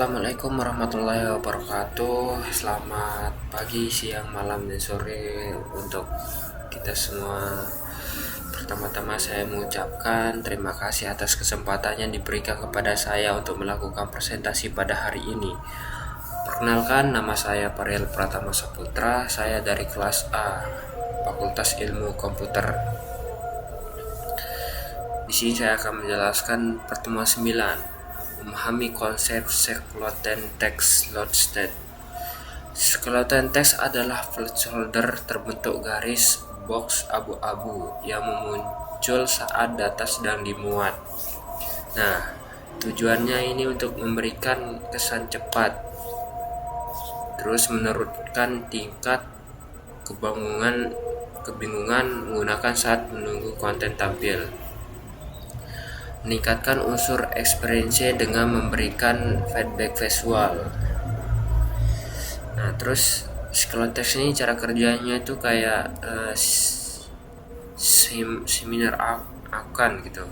Assalamualaikum warahmatullahi wabarakatuh. Selamat pagi, siang, malam, dan sore untuk kita semua. Pertama-tama saya mengucapkan terima kasih atas kesempatan yang diberikan kepada saya untuk melakukan presentasi pada hari ini. Perkenalkan, nama saya Pariel Pratama Saputra. Saya dari kelas A, Fakultas Ilmu Komputer. Di sini saya akan menjelaskan pertemuan 9. Memahami konsep skeleton text load state. Skeleton text adalah placeholder terbentuk garis box abu-abu yang muncul saat data sedang dimuat. Nah, tujuannya ini untuk memberikan kesan cepat, terus menurunkan tingkat kebingungan menggunakan saat menunggu konten tampil. Meningkatkan unsur experience dengan memberikan feedback visual. Nah, terus skeleton text ini cara kerjanya itu kayak seminar akan gitu.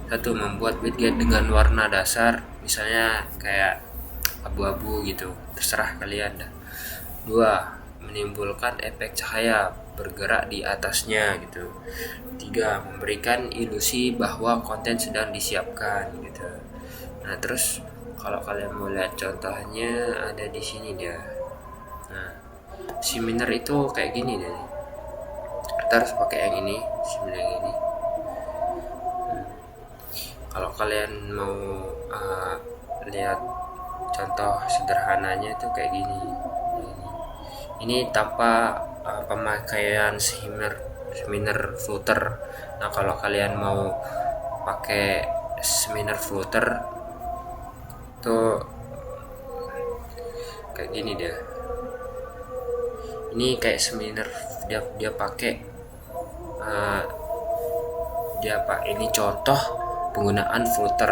Satu, membuat widget dengan warna dasar, misalnya kayak abu-abu gitu, terserah kalian dah. Dua, menimbulkan efek cahaya bergerak di atasnya gitu. Tiga, memberikan ilusi bahwa konten sedang disiapkan gitu. Nah, terus kalau kalian mau lihat contohnya ada di sini dia. Nah, seminar itu kayak gini deh. Kita harus pakai yang ini, seminar yang ini. Kalau kalian mau lihat contoh sederhananya itu kayak gini. Ini tanpa pemakaian seminar footer. Nah, kalau kalian mau pakai seminar footer tuh kayak gini dia. Ini kayak seminar dia pakai ini contoh penggunaan footer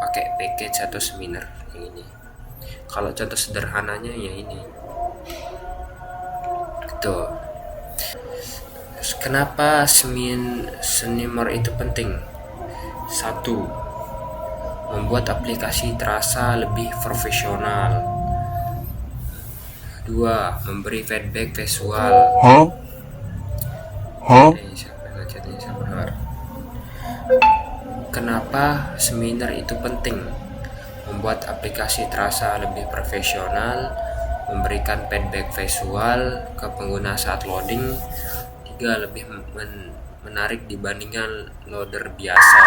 pakai package atau seminar yang ini. Kalau contoh sederhananya ya ini. Tuh. Kenapa seminar itu penting? Satu, membuat aplikasi terasa lebih profesional. Dua, memberi feedback visual. Kenapa seminar itu penting? Membuat aplikasi terasa lebih profesional, memberikan feedback visual ke pengguna saat loading. Tiga, lebih menarik dibandingkan loader biasa.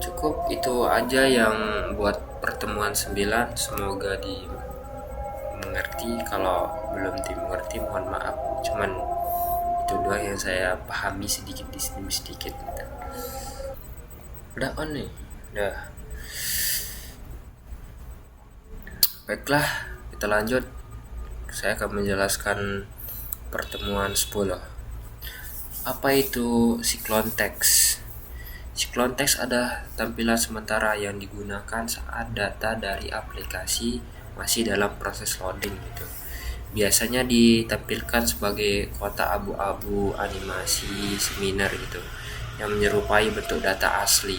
Cukup itu aja yang buat pertemuan 9. Semoga dimengerti. Kalau belum dimengerti mohon maaf. Cuman itu doang yang saya pahami sedikit demi sedikit. Udah on nih. Udah. Baiklah, kita lanjut. Saya akan menjelaskan pertemuan 10. Apa itu cyclone text? Cyclone text adalah tampilan sementara yang digunakan saat data dari aplikasi masih dalam proses loading gitu. Biasanya ditampilkan sebagai kotak abu-abu, animasi, seminar gitu yang menyerupai bentuk data asli.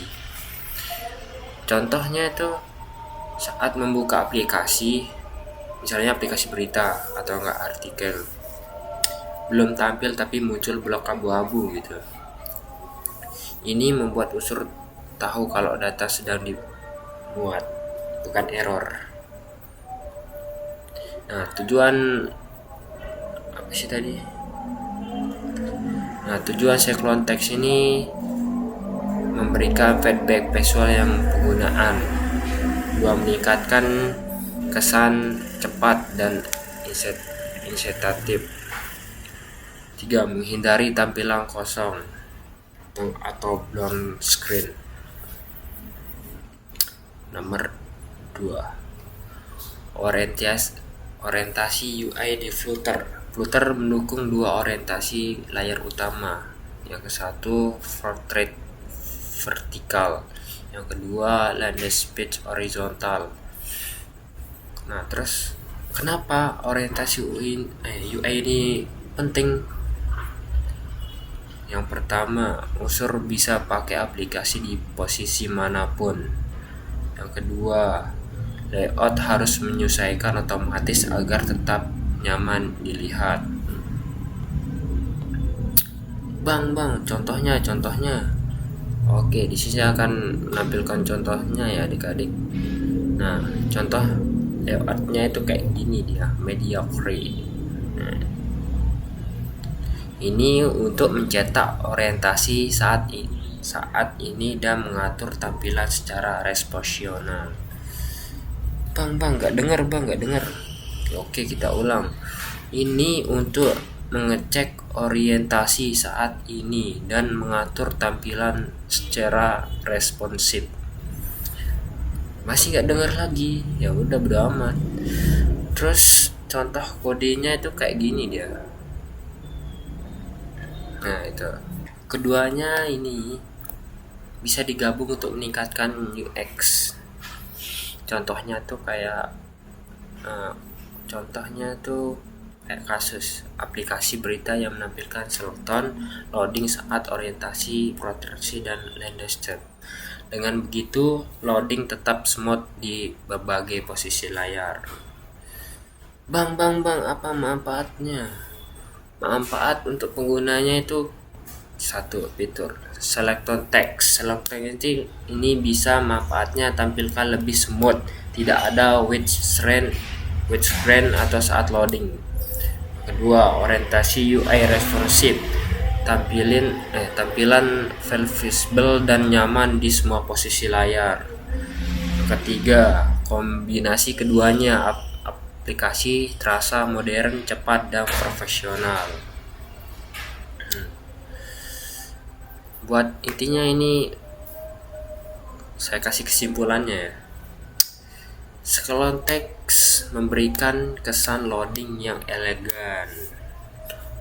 Contohnya itu saat membuka aplikasi, misalnya aplikasi berita atau enggak artikel, belum tampil tapi muncul blok abu-abu gitu. Ini membuat user tahu kalau data sedang dimuat, bukan error. Nah, tujuan apa sih tadi? Nah, tujuan cyclone text ini memberikan feedback visual yang penggunaan. Dua, meningkatkan kesan cepat dan insetatif. Tiga, menghindari tampilan kosong atau blank screen. Nomor 2, orientasi UI di Flutter. Flutter mendukung dua orientasi layar utama. Yang ke satu portrait vertikal, yang kedua landscape horizontal. Nah, terus kenapa orientasi UI ini penting? Yang pertama, user bisa pakai aplikasi di posisi manapun. Yang kedua, layout harus menyesuaikan otomatis agar tetap nyaman dilihat. Bang, contohnya. Oke, di sini saya akan menampilkan contohnya ya adik-adik. Nah, contoh layoutnya itu kayak gini dia, mediocre. Nah, ini untuk mencetak orientasi saat ini dan mengatur tampilan secara responsional. Bang, nggak dengar. Oke, kita ulang. Ini untuk mengecek orientasi saat ini dan mengatur tampilan secara responsif. Masih nggak dengar lagi? Ya udah, bodo amat. Terus contoh kodenya itu kayak gini dia. Nah, itu. Keduanya ini bisa digabung untuk meningkatkan UX. Contohnya tuh kayak kasus aplikasi berita yang menampilkan selekton loading saat orientasi, proteksi, dan landscape. Dengan begitu, loading tetap smooth di berbagai posisi layar. Bang, apa manfaatnya? Manfaat untuk penggunanya itu satu, fitur selekton text. Selekton ini bisa manfaatnya tampilkan lebih smooth, tidak ada white screen atau saat loading. Kedua, orientasi UI responsive, tampilan visible dan nyaman di semua posisi layar. Ketiga, kombinasi keduanya, aplikasi terasa modern, cepat, dan profesional. Buat intinya ini saya kasih kesimpulannya ya. Scroll text memberikan kesan loading yang elegan.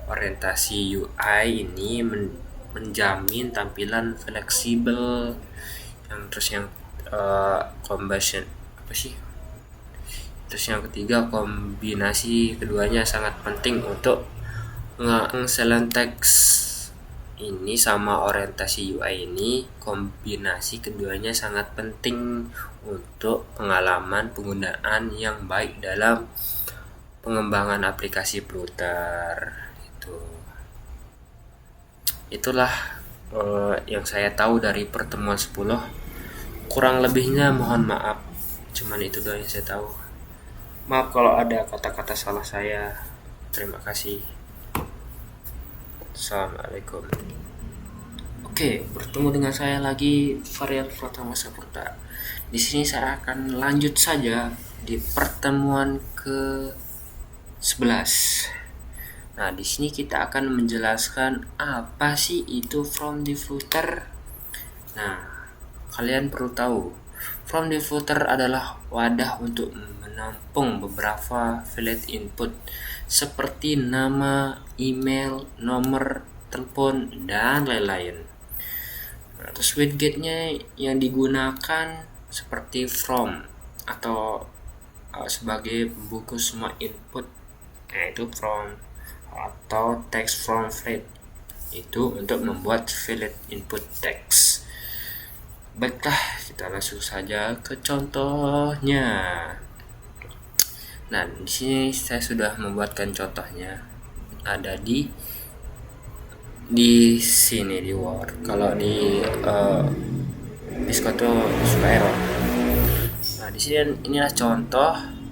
Orientasi UI ini menjamin tampilan fleksibel. Terus yang ketiga, kombinasi keduanya sangat penting untuk scroll text ini sama orientasi UI ini. Kombinasi keduanya sangat penting untuk pengalaman penggunaan yang baik dalam pengembangan aplikasi Flutter. Itulah yang saya tahu dari pertemuan 10. Kurang lebihnya mohon maaf, cuman itu doang yang saya tahu. Maaf kalau ada kata-kata salah saya. Terima kasih. Assalamualaikum. Oke, bertemu dengan saya lagi, Varian Pratama Saputra. Di sini saya akan lanjut saja di pertemuan ke-11. Nah, di sini kita akan menjelaskan apa sih itu From the Footer. Nah, kalian perlu tahu, From the Footer adalah wadah untuk menampung beberapa file input seperti nama, email, nomor telepon, dan lain-lain. Nah, terus widgetnya yang digunakan seperti from atau sebagai pembungkus semua input, yaitu from atau text from field itu untuk membuat field input text. Baiklah, kita langsung saja ke contohnya. Nah, di sini saya sudah membuatkan contohnya, ada di sini di Word. Kalau di Discord tuh suka error. Nah, di sini inilah contoh.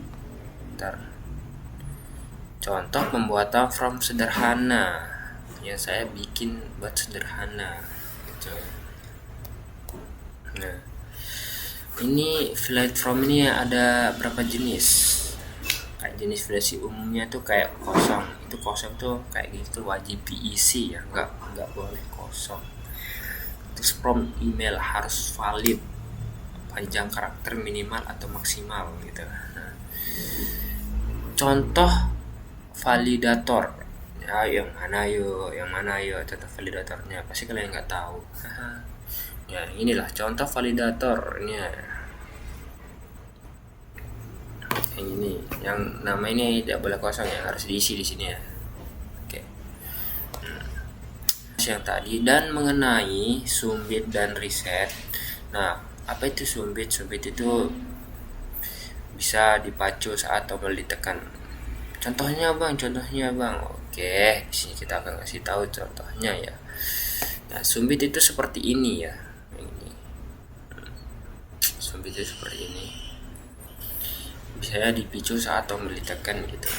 Contoh pembuatan from sederhana yang saya bikin buat sederhana gitu. Nah, ini file from ini ada berapa jenis? Kayak jenis versi umumnya tuh kayak kosong. Itu kosong tuh kayak gitu wajib diisi ya, nggak boleh kosong. Terus from email harus valid, panjang karakter minimal atau maksimal gitu. Nah, contoh validator ya, yang mana yuk contoh validatornya, pasti kalian nggak tahu. Ya, inilah contoh validatornya. Yang ini, yang nama ini tidak boleh kosong ya, harus diisi di sini ya. Oke. yang tadi dan mengenai Sumbit dan riset. Nah, apa itu Sumbit? Sumbit itu bisa dipacu saat tombol ditekan. Contohnya bang. Oke, di sini kita akan kasih tahu contohnya ya. Nah, Sumbit itu seperti ini ya. Ini. Sumbit itu seperti ini. Bisa dipicu saat tombol ditekan gitu.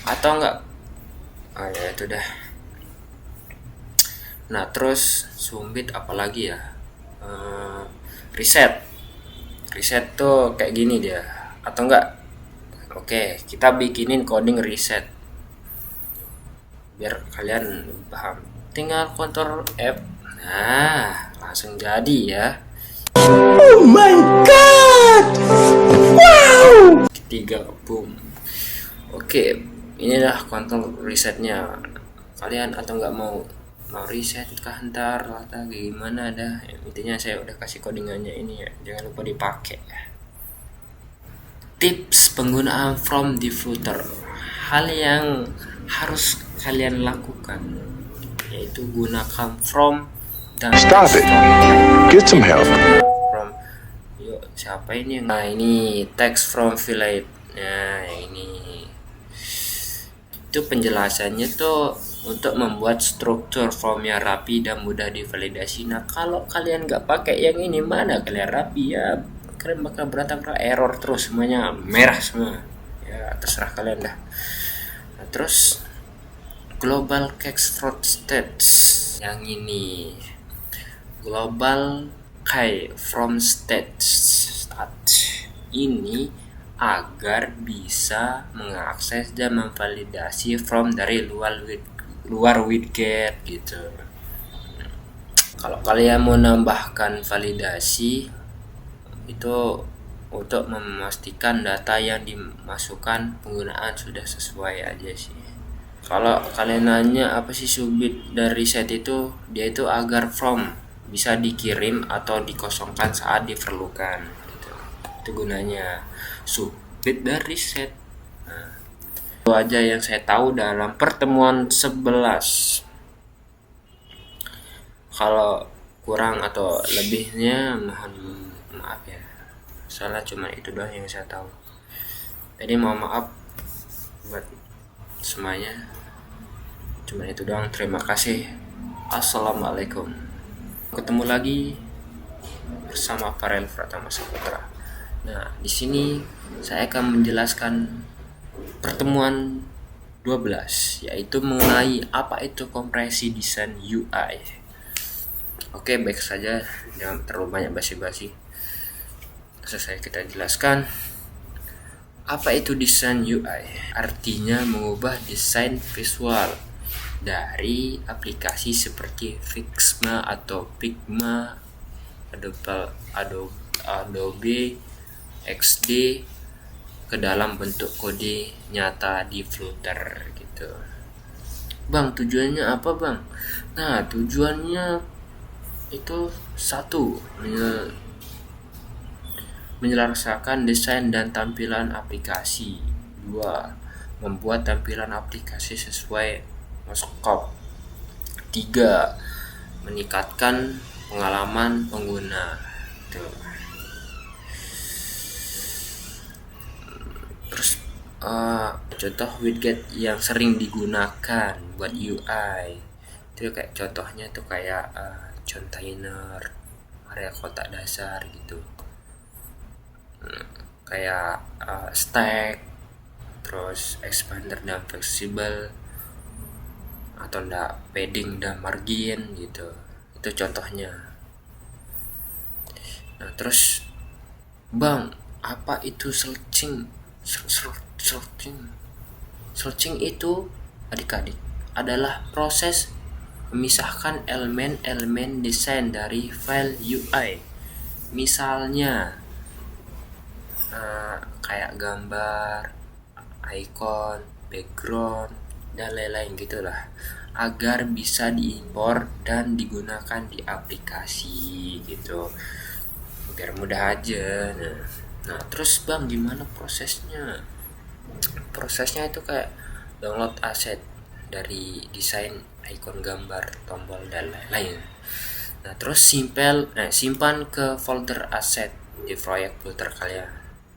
Atau enggak? Ya itu dah. Nah, terus Sumbit apalagi ya? Reset tuh kayak gini dia, atau enggak? Oke, kita bikinin coding reset biar kalian paham. Tinggal kontrol F. Nah, langsung jadi ya. Oh my god, wow. Ketiga, boom. Oke, inilah kontrol resetnya. Kalian atau enggak mau reset kah ntar atau gimana dah, intinya saya udah kasih codingannya ini ya, jangan lupa dipakai. Tips penggunaan from di footer, hal yang harus kalian lakukan yaitu gunakan from dan Stop it, get some help. From, yuk siapa ini? Nah, ini text from fillet. Nah, ini itu penjelasannya tuh untuk membuat struktur formnya rapi dan mudah divalidasi. Nah, kalau kalian nggak pakai yang ini, mana kalian rapi ya, kalian bakal berantakan, error terus, semuanya merah semua ya, terserah kalian dah. Nah, terus global extrude states yang ini, global key from states ini agar bisa mengakses dan memvalidasi from dari luar widget gitu. Kalau kalian mau nambahkan validasi itu untuk memastikan data yang dimasukkan penggunaan sudah sesuai aja sih. Kalau kalian nanya apa sih Sumbit dan reset itu, dia itu agar from bisa dikirim atau dikosongkan saat diperlukan gitu. Itu gunanya Sumbit dan reset. Itu aja yang saya tahu dalam pertemuan 11. Kalau kurang atau lebihnya mohon maaf ya, soalnya cuma itu doang yang saya tahu. Jadi mohon maaf buat semuanya, cuma itu doang. Terima kasih. Assalamualaikum. Ketemu lagi bersama Farel Pratama Saputra. Nah, di sini saya akan menjelaskan pertemuan 12, yaitu mengenai apa itu kompresi desain UI. Oke, baik saja, jangan terlalu banyak basi-basi. Selesai kita jelaskan apa itu desain UI. Artinya mengubah desain visual dari aplikasi seperti Figma atau Figma, Adobe XD ke dalam bentuk kode nyata di Flutter gitu. Bang, tujuannya apa bang? Nah, tujuannya itu satu, menyelesaikan desain dan tampilan aplikasi. Dua, membuat tampilan aplikasi sesuai skop. Tiga, meningkatkan pengalaman pengguna. Tuh. Terus contoh widget yang sering digunakan buat UI itu kayak contohnya tuh kayak container, area kotak dasar gitu, kayak stack, terus expander dan fleksibel, atau enggak padding dan margin gitu. Itu contohnya. Nah, terus bang, apa itu searching itu adik-adik adalah proses memisahkan elemen-elemen desain dari file UI. Misalnya kayak gambar, icon, background, dan lain-lain gitulah, agar bisa diimpor dan digunakan di aplikasi gitu, biar mudah aja. Nah, terus bang, gimana prosesnya? Prosesnya itu kayak download aset dari desain icon gambar, tombol dan lain-lain. Nah, terus simpan ke folder aset di proyek Flutter kalian.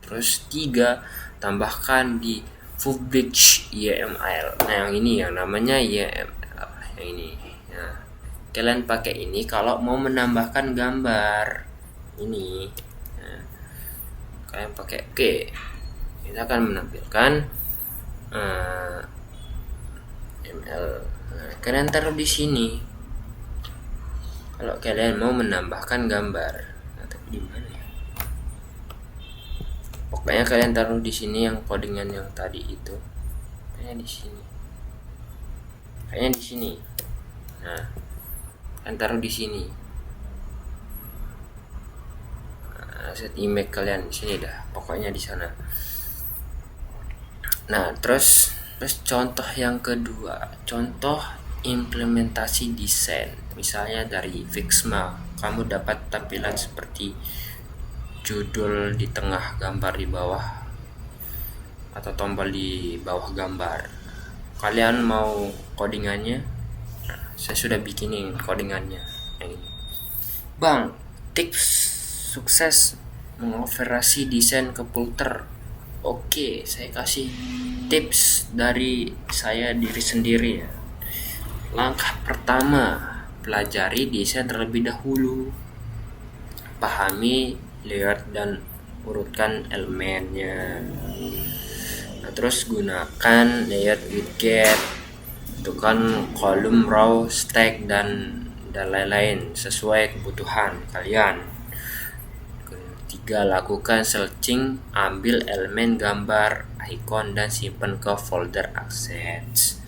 Terus 3, tambahkan di public YAML. Nah, yang ini yang namanya YAML yang ini. Nah, kalian pakai ini kalau mau menambahkan gambar ini. Nah, kalian pakai oke. Kita akan menampilkan ML. Nah, kalian taruh di sini. Kalau kalian mau menambahkan gambar, nah, tapi di mana ya? Pokoknya kalian taruh di sini yang codingan yang tadi itu. Kayaknya di sini. Kayaknya di sini. Nah, kalian taruh di sini. Nah, set image kalian di sini dah. Pokoknya di sana. Nah, terus contoh yang kedua, contoh implementasi desain. Misalnya dari Figma, kamu dapat tampilan seperti judul di tengah, gambar di bawah, atau tombol di bawah gambar. Kalian mau codingannya? Nah, saya sudah bikinin codingannya yang ini. Bang, tips sukses mengoperasi desain ke Flutter. Oke, saya kasih tips dari saya diri sendiri ya. Langkah pertama, pelajari desain terlebih dahulu. Pahami layout dan urutkan elemennya. Nah, terus gunakan layout widget, tentukan kolom, row, stack dan lain-lain sesuai kebutuhan kalian. Ketiga, lakukan searching, ambil elemen gambar, icon dan simpan ke folder assets.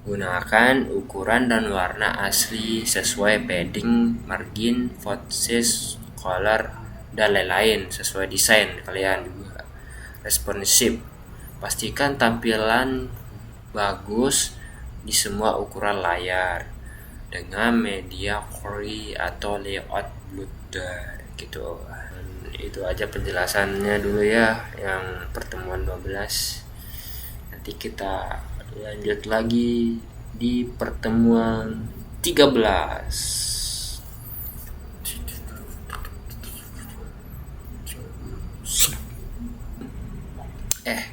Gunakan ukuran dan warna asli sesuai padding, margin, font size, color, dan lain-lain sesuai desain kalian juga. Responsive, pastikan tampilan bagus di semua ukuran layar dengan media query atau layout Flutter gitu. Itu aja penjelasannya dulu ya yang pertemuan 12. Nanti kita lanjut lagi di pertemuan 13.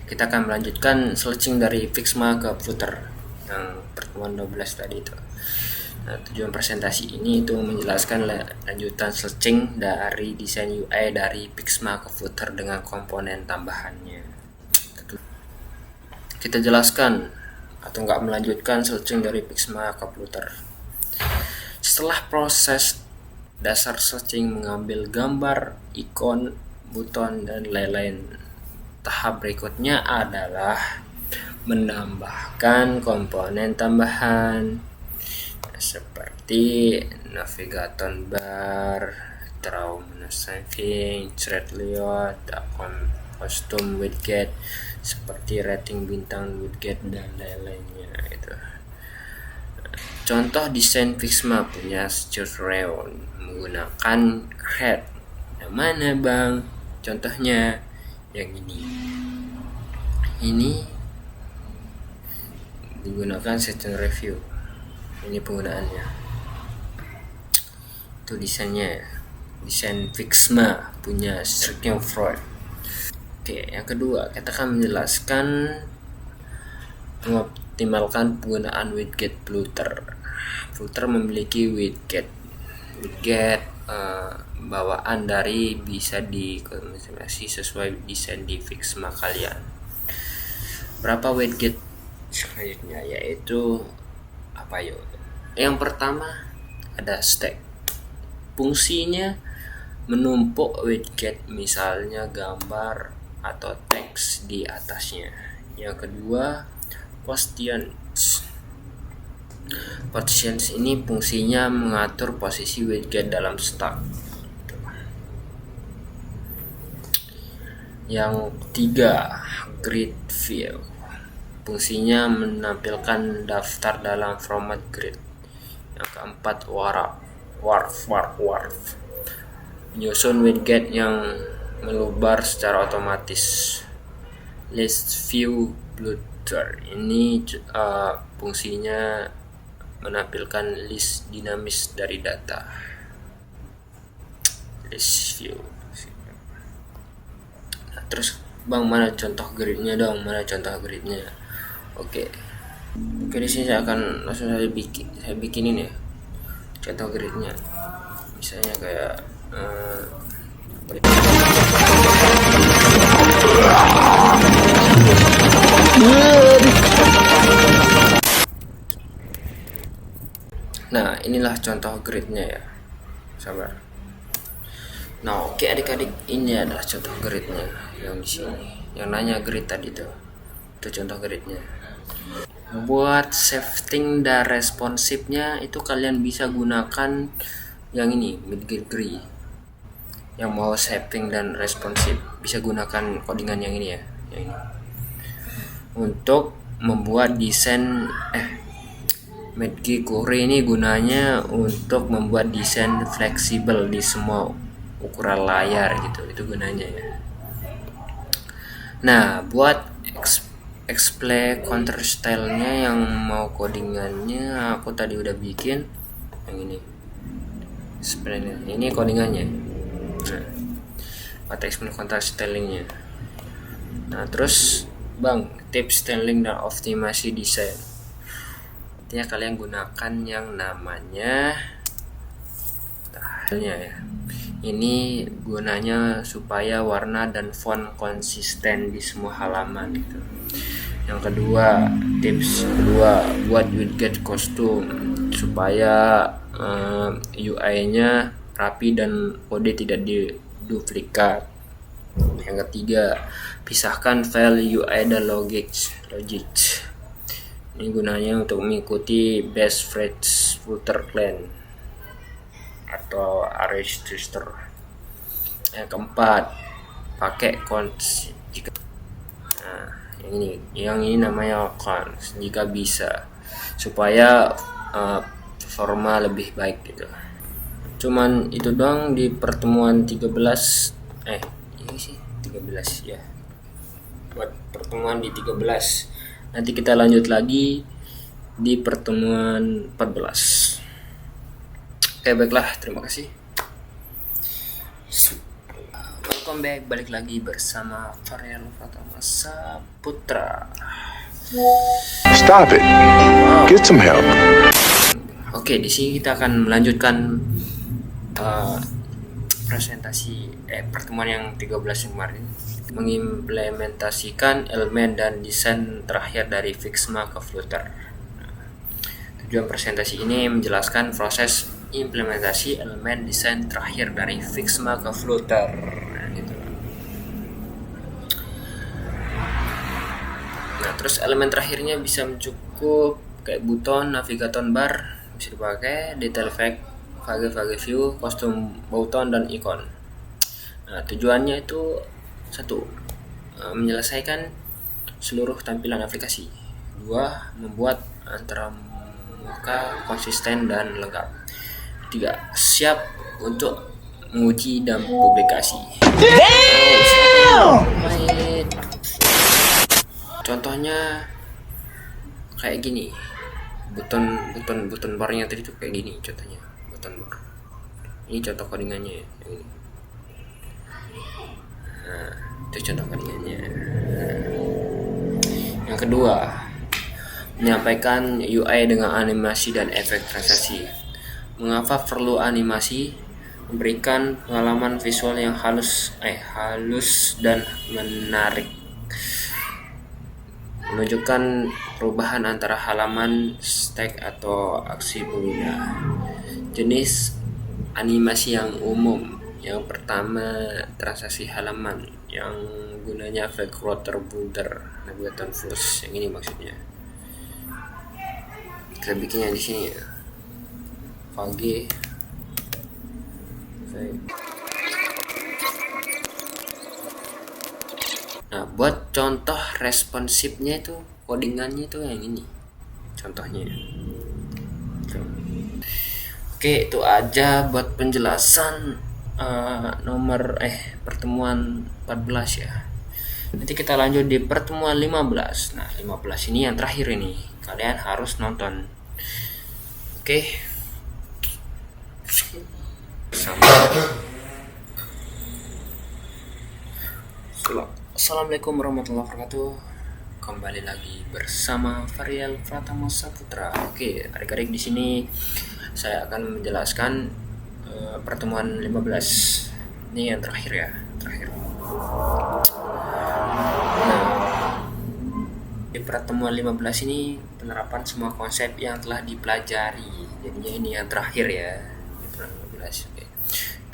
Kita akan melanjutkan searching dari Figma ke Flutter yang pertemuan 12 tadi itu. Nah, tujuan presentasi ini itu menjelaskan lanjutan searching dari desain UI dari Figma ke Flutter dengan komponen tambahannya. Kita jelaskan atau nggak melanjutkan searching dari Figma ke Flutter. Setelah proses dasar searching mengambil gambar, ikon, buton, dan lain-lain, tahap berikutnya adalah menambahkan komponen tambahan seperti navigator bar, draw menu saving, thread layout, custom widget seperti rating bintang widget dan lain-lainnya itu. Contoh desain Figma punya tutorial menggunakan create. Yang mana bang? Contohnya yang ini. Ini digunakan setting review. Ini penggunaannya. Itu desainnya. Desain Figma punya Striking Freud. Oke, yang kedua kita akan menjelaskan mengoptimalkan penggunaan widget Flutter. Flutter memiliki widget bawaan dari bisa dikombinasi sesuai desain di Figma kalian. Berapa widget selanjutnya yaitu apa yuk? Yang pertama ada stack. Fungsinya menumpuk widget misalnya gambar atau teks di atasnya. Yang kedua positions. Positions ini fungsinya mengatur posisi widget dalam stack. Yang ketiga grid view. Fungsinya menampilkan daftar dalam format grid. Yang keempat warp. Menyusun widget yang melubar secara otomatis. List view footer ini fungsinya menampilkan list dinamis dari data. List view. Nah, terus Bang, mana contoh gridnya dong? Oke, di sini saya akan langsung saya bikinin ya contoh gridnya. Misalnya kayak nah, inilah contoh gridnya ya. Sabar. Nah, oke adik-adik, ini adalah contoh gridnya yang di sini. Yang nanya grid tadi tuh. Itu contoh gridnya. Buat shifting dan responsifnya itu kalian bisa gunakan yang ini, Midjourney. Yang mau shifting dan responsif bisa gunakan codingan yang ini ya, yang ini. Untuk membuat desain Midjourney ini gunanya untuk membuat desain fleksibel di semua ukuran layar gitu, itu gunanya ya. Nah, buat explain counter style-nya yang mau codingannya aku tadi udah bikin yang ini. Explain ini codingannya. Nah, buat explain counter styling-nya. Nah, terus Bang, tips styling dan optimasi desain. Artinya kalian gunakan yang namanya ya. Ini gunanya supaya warna dan font konsisten di semua halaman gitu. Yang kedua, tips kedua, buat widget kostum supaya UI-nya rapi dan kode tidak diduplikat. Yang ketiga, pisahkan file UI dan logic. Ini gunanya untuk mengikuti best friends footer plan atau array structure. Yang keempat, pakai cons jika yang ini namanya cons jika bisa, supaya performa lebih baik gitu. Cuman itu doang di pertemuan 13 ini sih 13 ya. Buat pertemuan di 13. Nanti kita lanjut lagi di pertemuan 14. Oke, baiklah, terima kasih. Welcome back, balik lagi bersama Varial Pratama Saputra. Stop it. Get some help. Oke, di sini kita akan melanjutkan presentasi pertemuan yang 13 kemarin, mengimplementasikan elemen dan desain terakhir dari Figma ke Flutter. Tujuan presentasi ini menjelaskan proses implementasi elemen desain terakhir dari Figma ke Flutter gitu. Nah, terus elemen terakhirnya bisa mencukup kayak buton, navigator bar bisa dipakai, detail effect, fage view, custom button dan icon. Nah, tujuannya itu satu, menyelesaikan seluruh tampilan aplikasi. Dua, membuat antara muka konsisten dan lengkap. 3. Siap untuk menguji dan publikasi. Contohnya kayak gini. Buton barnya tadi tuh kayak gini contohnya. Buton bar. Ini contoh codingannya ya, ini. Nah, itu contoh codingannya. Yang kedua, menyampaikan UI dengan animasi dan efek transaksi. Mengapa perlu animasi? Memberikan pengalaman visual yang halus dan menarik. Menunjukkan perubahan antara halaman, stack atau aksi pengguna. Jenis animasi yang umum. Yang pertama, transaksi halaman yang gunanya fake router builder, navigator flush. Yang ini maksudnya. Kita bikinnya di sini ya. Pagi. Nah, buat contoh responsifnya itu codingannya itu yang ini contohnya. Oke, itu aja buat penjelasan pertemuan 14 ya. Nanti kita lanjut di pertemuan 15. Nah, 15 ini yang terakhir ini. Kalian harus nonton. Oke. Assalamualaikum warahmatullahi wabarakatuh. Kembali lagi bersama Varial Pratama Saputra. Oke, adik-adik, di sini saya akan menjelaskan pertemuan 15. Ini yang terakhir ya, terakhir. Nah, di pertemuan 15 ini penerapan semua konsep yang telah dipelajari. Jadinya ini yang terakhir ya, pertemuan 15. Oke.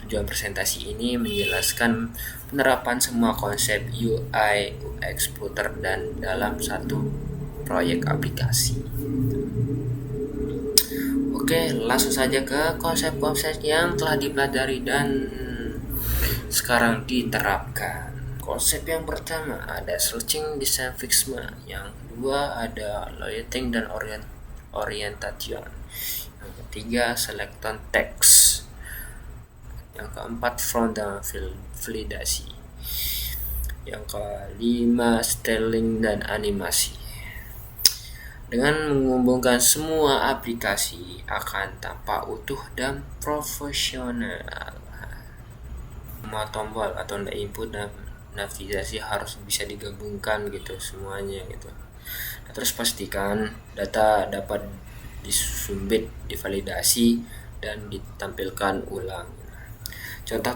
Tujuan presentasi ini menjelaskan penerapan semua konsep UI UX Flutter dan dalam satu proyek aplikasi. Oke, langsung saja ke konsep-konsep yang telah dipelajari dan sekarang diterapkan. Konsep yang pertama ada searching design fixma, yang kedua ada loading dan orientation, yang ketiga selection text, yang keempat front dan validasi, yang kelima styling dan animasi. Dengan menghubungkan semua aplikasi akan tampak utuh dan profesional. Semua tombol atau input dan navigasi harus bisa digabungkan gitu semuanya gitu. Nah, terus pastikan data dapat disumbit, divalidasi dan ditampilkan ulang. Contoh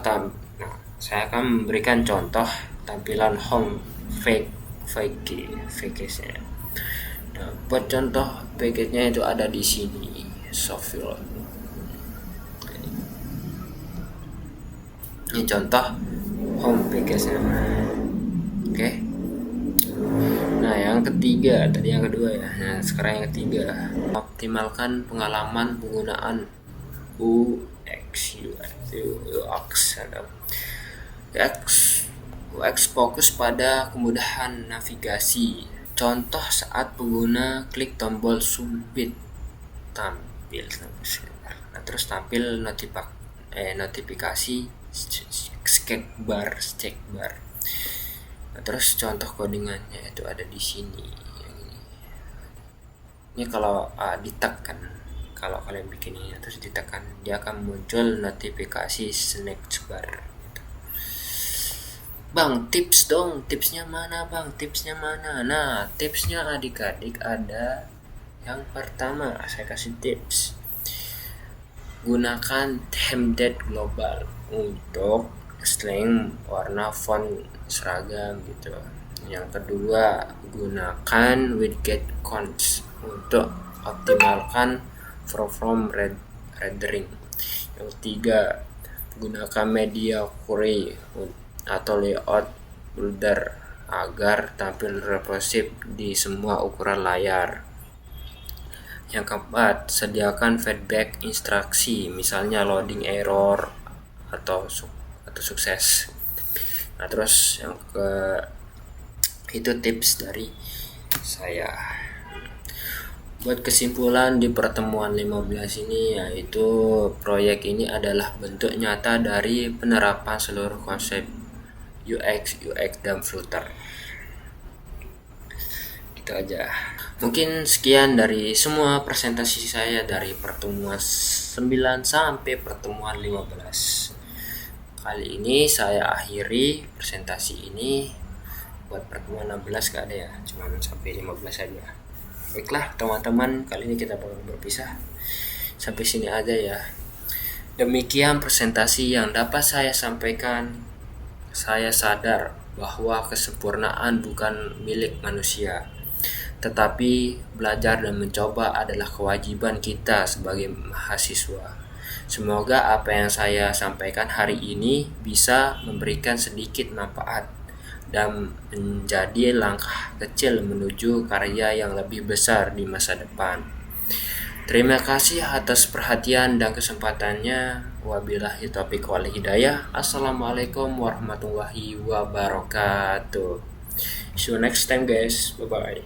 nah, saya akan memberikan contoh tampilan home package-nya. Nah, buat contoh package-nya itu ada di sini, software. Ini contoh home package-nya. Oke. Nah, yang ketiga, tadi yang kedua ya. Nah, sekarang yang ketiga, optimalkan pengalaman penggunaan UX fokus pada kemudahan navigasi. Contoh saat pengguna klik tombol submit tampil. Nah, terus tampil notifikasi check bar. Nah, terus contoh codingannya itu ada di sini. Ini kalau ditekan, kalau kalian bikin ini terus ditekan, dia akan muncul notifikasi snack bar. Bang, tips dong, tipsnya mana bang? Tipsnya mana? Nah, tipsnya adik-adik ada. Yang pertama, saya kasih tips. Gunakan template global untuk styling warna font seragam gitu. Yang kedua, gunakan widget cons untuk optimalkan from rendering. Yang ketiga, gunakan media query atau layout builder agar tampil responsif di semua ukuran layar. Yang keempat, sediakan feedback instruksi, misalnya loading error atau sukses. Nah, terus yang itu tips dari saya. Buat kesimpulan di pertemuan 15 ini, yaitu proyek ini adalah bentuk nyata dari penerapan seluruh konsep UX dan Flutter. Gitu aja. Mungkin sekian dari semua presentasi saya dari pertemuan 9 sampai pertemuan 15. Kali ini saya akhiri presentasi ini. Buat pertemuan 16 gak ada ya, cuma sampai 15 saja. Baiklah teman-teman, kali ini kita bakal berpisah. Sampai sini aja ya. Demikian presentasi yang dapat saya sampaikan. Saya sadar bahwa kesempurnaan bukan milik manusia, tetapi belajar dan mencoba adalah kewajiban kita sebagai mahasiswa. Semoga apa yang saya sampaikan hari ini bisa memberikan sedikit manfaat dan menjadi langkah kecil menuju karya yang lebih besar di masa depan. Terima kasih atas perhatian dan kesempatannya. Wabillahi taufiq wal hidayah. Assalamualaikum warahmatullahi wabarakatuh. See you next time guys. Bye bye.